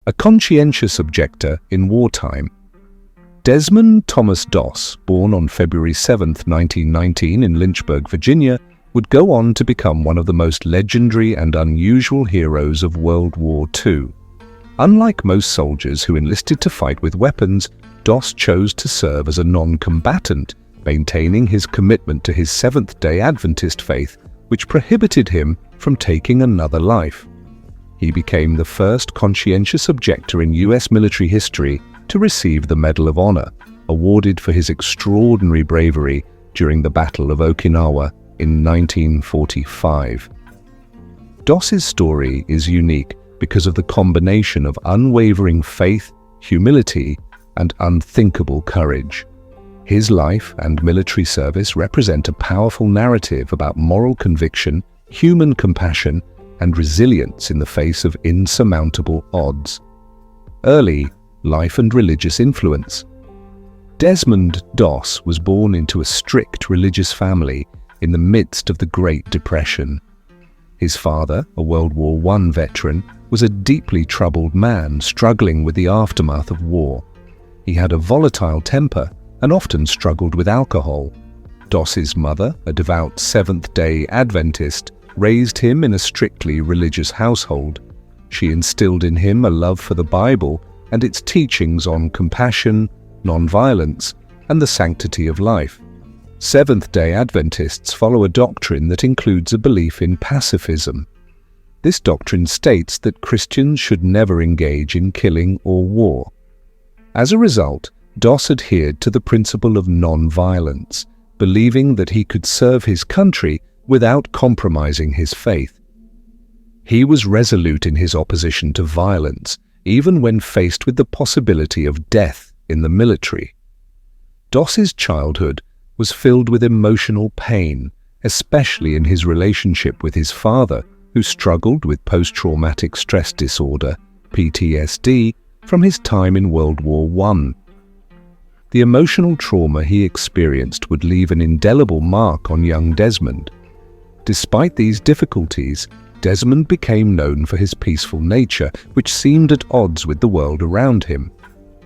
A conscientious objector in wartime. Desmond Thomas Doss, born on February 7, 1919 in Lynchburg, Virginia, would go on to become one of the most legendary and unusual heroes of World War II. Unlike most soldiers who enlisted to fight with weapons, Doss chose to serve as a non-combatant, maintaining his commitment to his Seventh-day Adventist faith, which prohibited him from taking another life. He became the first conscientious objector in U.S. military history to receive the Medal of Honor, awarded for his extraordinary bravery during the Battle of Okinawa in 1945. Doss's story is unique because of the combination of unwavering faith, humility, and unthinkable courage. His life and military service represent a powerful narrative about moral conviction, human compassion, and resilience in the face of insurmountable odds. Early life and religious influence. Desmond Doss was born into a strict religious family in the midst of the Great Depression. His father, a World War I veteran, was a deeply troubled man struggling with the aftermath of war. He had a volatile temper and often struggled with alcohol. Doss's mother, a devout Seventh-day Adventist, raised him in a strictly religious household. She instilled in him a love for the Bible and its teachings on compassion, nonviolence, and the sanctity of life. Seventh-day Adventists follow a doctrine that includes a belief in pacifism. This doctrine states that Christians should never engage in killing or war. As a result, Doss adhered to the principle of nonviolence, believing that he could serve his country without compromising his faith. He was resolute in his opposition to violence, even when faced with the possibility of death in the military. Doss's childhood was filled with emotional pain, especially in his relationship with his father, who struggled with post-traumatic stress disorder, PTSD, from his time in World War I. The emotional trauma he experienced would leave an indelible mark on young Desmond. Despite these difficulties, Desmond became known for his peaceful nature, which seemed at odds with the world around him.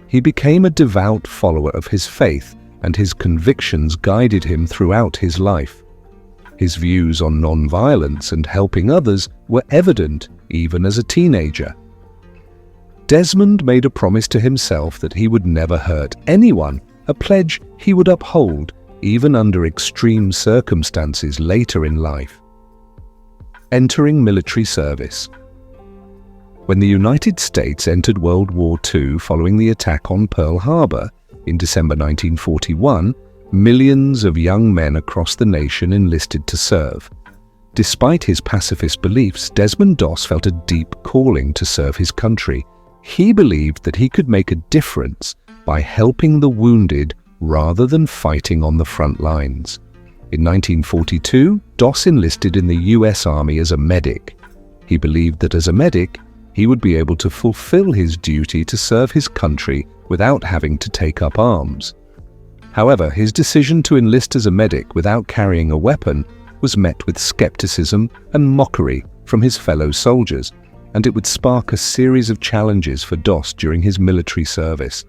He became a devout follower of his faith, and his convictions guided him throughout his life. His views on nonviolence and helping others were evident even as a teenager. Desmond made a promise to himself that he would never hurt anyone, a pledge he would uphold even under extreme circumstances later in life. Entering military service. When the United States entered World War II following the attack on Pearl Harbor in December 1941, millions of young men across the nation enlisted to serve. Despite his pacifist beliefs, Desmond Doss felt a deep calling to serve his country. He believed that he could make a difference by helping the wounded rather than fighting on the front lines. In 1942, Doss enlisted in the U.S. Army as a medic. He believed that as a medic, he would be able to fulfill his duty to serve his country without having to take up arms. However, his decision to enlist as a medic without carrying a weapon was met with skepticism and mockery from his fellow soldiers, and it would spark a series of challenges for Doss during his military service.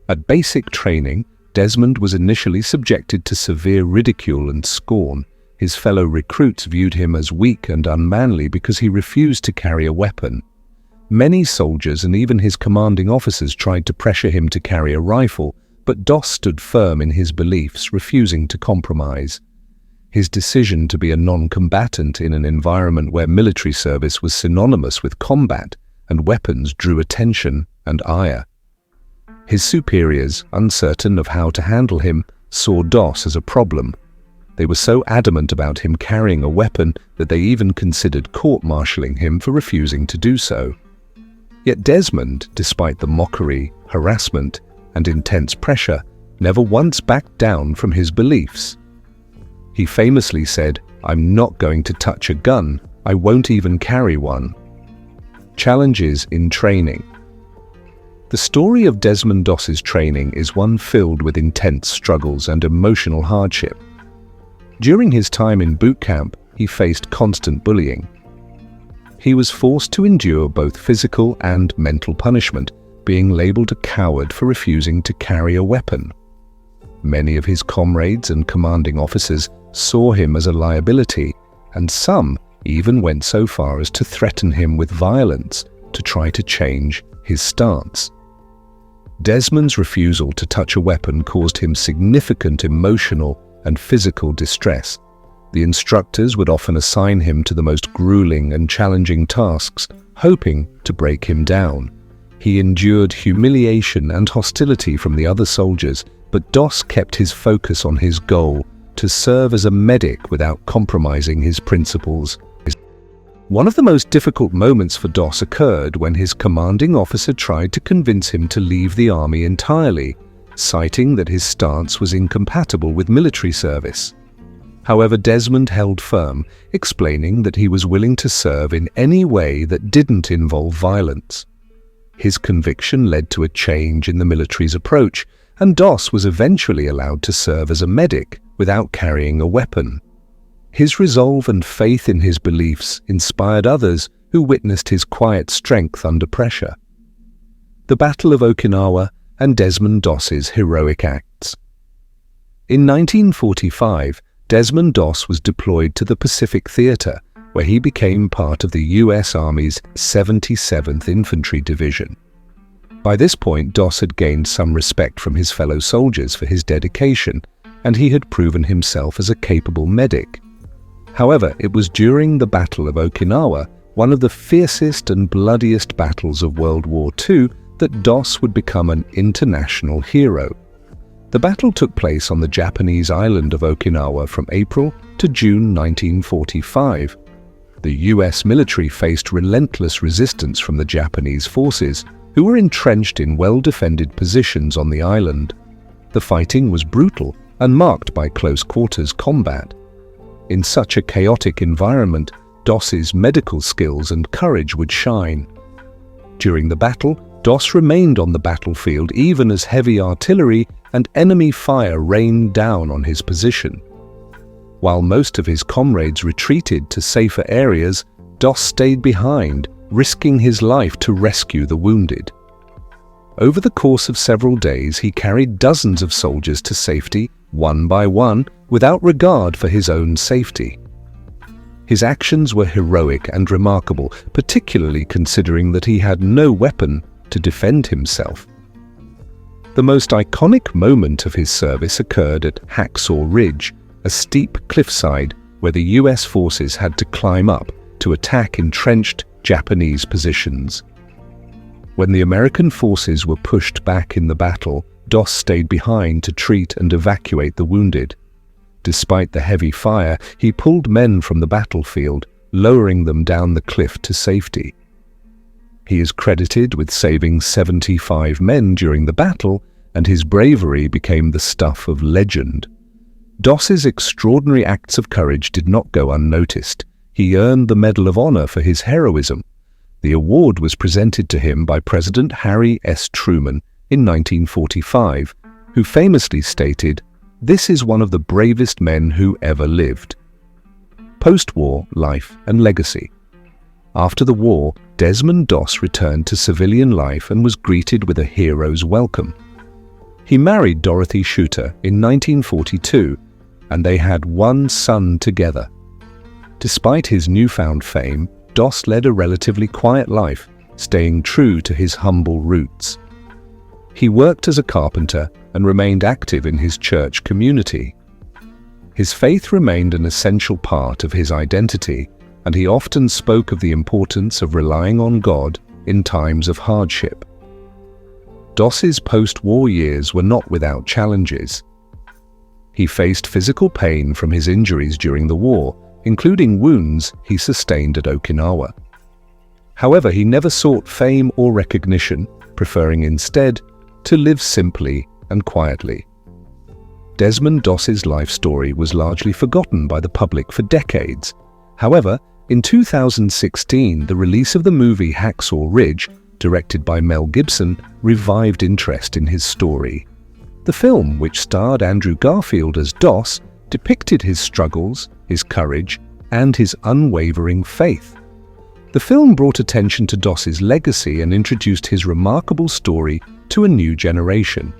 At basic training, Desmond was initially subjected to severe ridicule and scorn. His fellow recruits viewed him as weak and unmanly because he refused to carry a weapon. Many soldiers and even his commanding officers tried to pressure him to carry a rifle, but Doss stood firm in his beliefs, refusing to compromise. His decision to be a non-combatant in an environment where military service was synonymous with combat and weapons drew attention and ire. His superiors, uncertain of how to handle him, saw Doss as a problem. They were so adamant about him carrying a weapon that they even considered court-martialing him for refusing to do so. Yet Desmond, despite the mockery, harassment, and intense pressure, never once backed down from his beliefs. He famously said, "I'm not going to touch a gun. I won't even carry one." Challenges in training. The story of Desmond Doss's training is one filled with intense struggles and emotional hardship. During his time in boot camp, he faced constant bullying. he was forced to endure both physical and mental punishment, being labeled a coward for refusing to carry a weapon. Many of his comrades and commanding officers saw him as a liability, and some even went so far as to threaten him with violence to try to change his stance. Desmond's refusal to touch a weapon caused him significant emotional and physical distress. The instructors would often assign him to the most grueling and challenging tasks, hoping to break him down. He endured humiliation and hostility from the other soldiers, but Doss kept his focus on his goal to serve as a medic without compromising his principles. One of the most difficult moments for Doss occurred when his commanding officer tried to convince him to leave the army entirely, citing that his stance was incompatible with military service. However, Desmond held firm, explaining that he was willing to serve in any way that didn't involve violence. His conviction led to a change in the military's approach, and Doss was eventually allowed to serve as a medic without carrying a weapon. His resolve and faith in his beliefs inspired others who witnessed his quiet strength under pressure. The Battle of Okinawa and Desmond Doss's heroic acts. In 1945, Desmond Doss was deployed to the Pacific Theater, where he became part of the U.S. Army's 77th Infantry Division. By this point, Doss had gained some respect from his fellow soldiers for his dedication, and he had proven himself as a capable medic. However, it was during the Battle of Okinawa, one of the fiercest and bloodiest battles of World War II, that Doss would become an international hero. The battle took place on the Japanese island of Okinawa from April to June 1945. The U.S. military faced relentless resistance from the Japanese forces, who were entrenched in well-defended positions on the island. The fighting was brutal and marked by close-quarters combat. In such a chaotic environment, Doss's medical skills and courage would shine. During the battle, Doss remained on the battlefield even as heavy artillery and enemy fire rained down on his position. While most of his comrades retreated to safer areas, Doss stayed behind, risking his life to rescue the wounded. Over the course of several days, he carried dozens of soldiers to safety, one by one, without regard for his own safety. His actions were heroic and remarkable, particularly considering that he had no weapon to defend himself. The most iconic moment of his service occurred at Hacksaw Ridge, a steep cliffside where the U.S. forces had to climb up to attack entrenched Japanese positions. When the American forces were pushed back in the battle, Doss stayed behind to treat and evacuate the wounded. Despite the heavy fire, he pulled men from the battlefield, lowering them down the cliff to safety. He is credited with saving 75 men during the battle, and his bravery became the stuff of legend. Doss's extraordinary acts of courage did not go unnoticed. He earned the Medal of Honor for his heroism. The award was presented to him by President Harry S. Truman in 1945, who famously stated, "This is one of the bravest men who ever lived." Post-war life and legacy. After the war, Desmond Doss returned to civilian life and was greeted with a hero's welcome. He married Dorothy in 1942, and they had one son together. Despite his newfound fame, Doss led a relatively quiet life, staying true to his humble roots. He worked as a carpenter and remained active in his church community. His faith remained an essential part of his identity, and he often spoke of the importance of relying on God in times of hardship. Doss's post-war years were not without challenges. He faced physical pain from his injuries during the war, including wounds he sustained at Okinawa. However, he never sought fame or recognition, preferring instead to live simply and quietly. Desmond Doss's life story was largely forgotten by the public for decades. However, in 2016, the release of the movie Hacksaw Ridge, directed by Mel Gibson, revived interest in his story. The film, which starred Andrew Garfield as Doss, depicted his struggles, his courage, and his unwavering faith. The film brought attention to Doss's legacy and introduced his remarkable story to a new generation.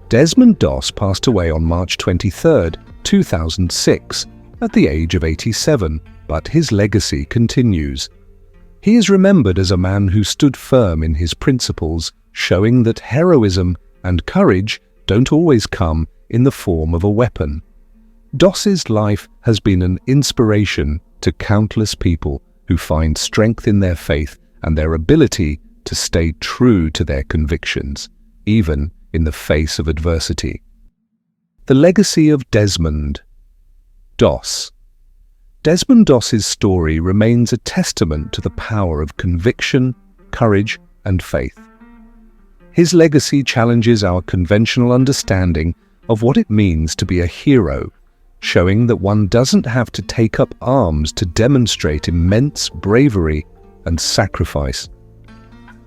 Desmond Doss passed away on March 23, 2006, at the age of 87, but his legacy continues. He is remembered as a man who stood firm in his principles, showing that heroism and courage don't always come in the form of a weapon. Doss's life has been an inspiration to countless people who find strength in their faith and their ability to stay true to their convictions, even in the face of adversity. The legacy of Desmond Doss. Desmond Doss's story remains a testament to the power of conviction, courage, and faith. His legacy challenges our conventional understanding of what it means to be a hero, showing that one doesn't have to take up arms to demonstrate immense bravery and sacrifice.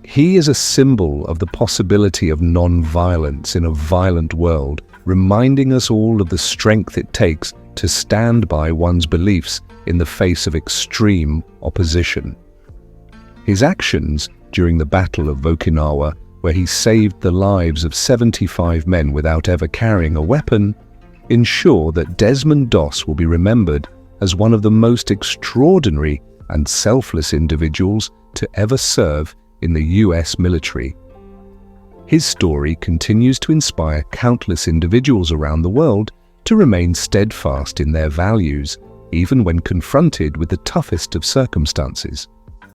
He is a symbol of the possibility of non-violence in a violent world, reminding us all of the strength it takes to stand by one's beliefs in the face of extreme opposition. His actions during the Battle of Okinawa, where he saved the lives of 75 men without ever carrying a weapon, ensure that Desmond Doss will be remembered as one of the most extraordinary and selfless individuals to ever serve in the US military. His story continues to inspire countless individuals around the world to remain steadfast in their values, even when confronted with the toughest of circumstances.